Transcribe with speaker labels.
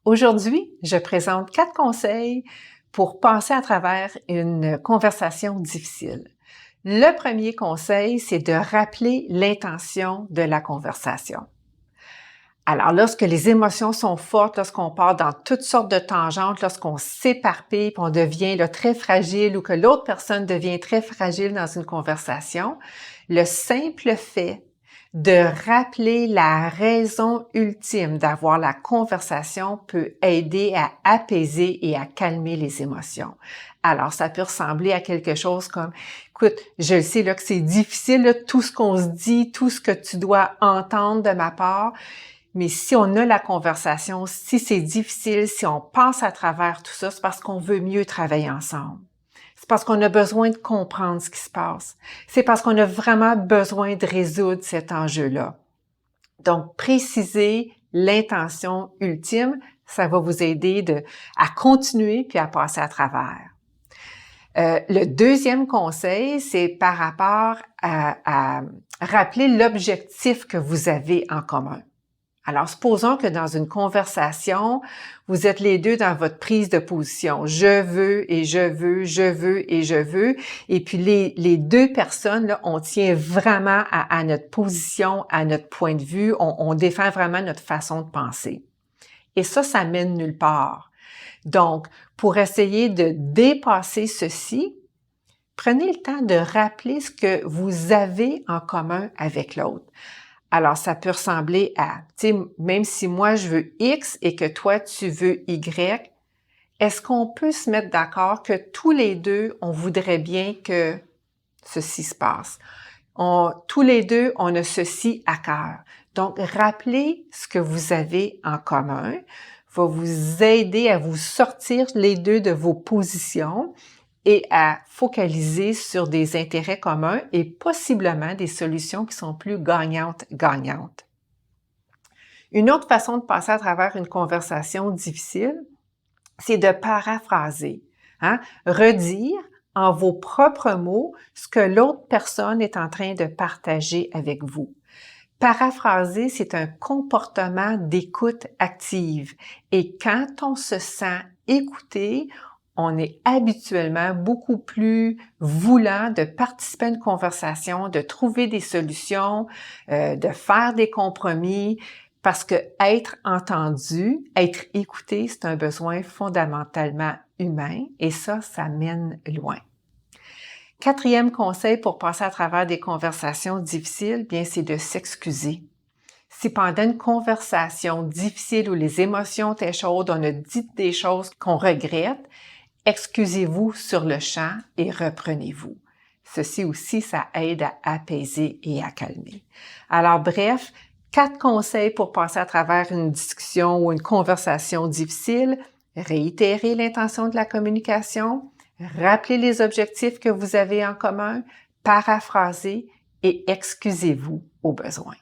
Speaker 1: Aujourd'hui, je présente 4 conseils pour passer à travers une conversation difficile. Le premier conseil, c'est de rappeler l'intention de la conversation. Alors, lorsque les émotions sont fortes, lorsqu'on part dans toutes sortes de tangentes, lorsqu'on s'éparpille, puis on devient très fragile ou que l'autre personne devient très fragile dans une conversation, le simple fait de rappeler la raison ultime d'avoir la conversation peut aider à apaiser et à calmer les émotions. Alors, ça peut ressembler à quelque chose comme, écoute, je sais là, que c'est difficile, là, tout ce qu'on se dit, tout ce que tu dois entendre de ma part, mais si on a la conversation, si c'est difficile, si on passe à travers tout ça, c'est parce qu'on veut mieux travailler ensemble. C'est parce qu'on a besoin de comprendre ce qui se passe. C'est parce qu'on a vraiment besoin de résoudre cet enjeu-là. Donc, préciser l'intention ultime, ça va vous aider à continuer puis à passer à travers. Le deuxième conseil, c'est par rapport à rappeler l'objectif que vous avez en commun. Alors, supposons que dans une conversation, vous êtes les deux dans votre prise de position. Je veux et je veux, je veux et je veux. Et puis, les deux personnes, là, on tient vraiment à notre position, à notre point de vue. On défend vraiment notre façon de penser. Et ça mène nulle part. Donc, pour essayer de dépasser ceci, prenez le temps de rappeler ce que vous avez en commun avec l'autre. Alors, ça peut ressembler à, tu sais, même si moi je veux X et que toi tu veux Y, est-ce qu'on peut se mettre d'accord que tous les deux, on voudrait bien que ceci se passe? Tous les deux, on a ceci à cœur. Donc, rappelez ce que vous avez en commun va vous aider à vous sortir les deux de vos positions et à focaliser sur des intérêts communs et possiblement des solutions qui sont plus gagnantes. Une autre façon de passer à travers une conversation difficile, c'est de paraphraser, redire en vos propres mots ce que l'autre personne est en train de partager avec vous. Paraphraser, c'est un comportement d'écoute active et quand on se sent écouté, on est habituellement beaucoup plus voulant de participer à une conversation, de trouver des solutions, de faire des compromis, parce que être entendu, être écouté, c'est un besoin fondamentalement humain et ça mène loin. Quatrième conseil pour passer à travers des conversations difficiles, bien, c'est de s'excuser. Si pendant une conversation difficile où les émotions étaient chaudes, on a dit des choses qu'on regrette, excusez-vous sur le champ et reprenez-vous. Ceci aussi, ça aide à apaiser et à calmer. Alors bref, 4 conseils pour passer à travers une discussion ou une conversation difficile. Réitérer l'intention de la communication, rappeler les objectifs que vous avez en commun, paraphraser et excusez-vous au besoin.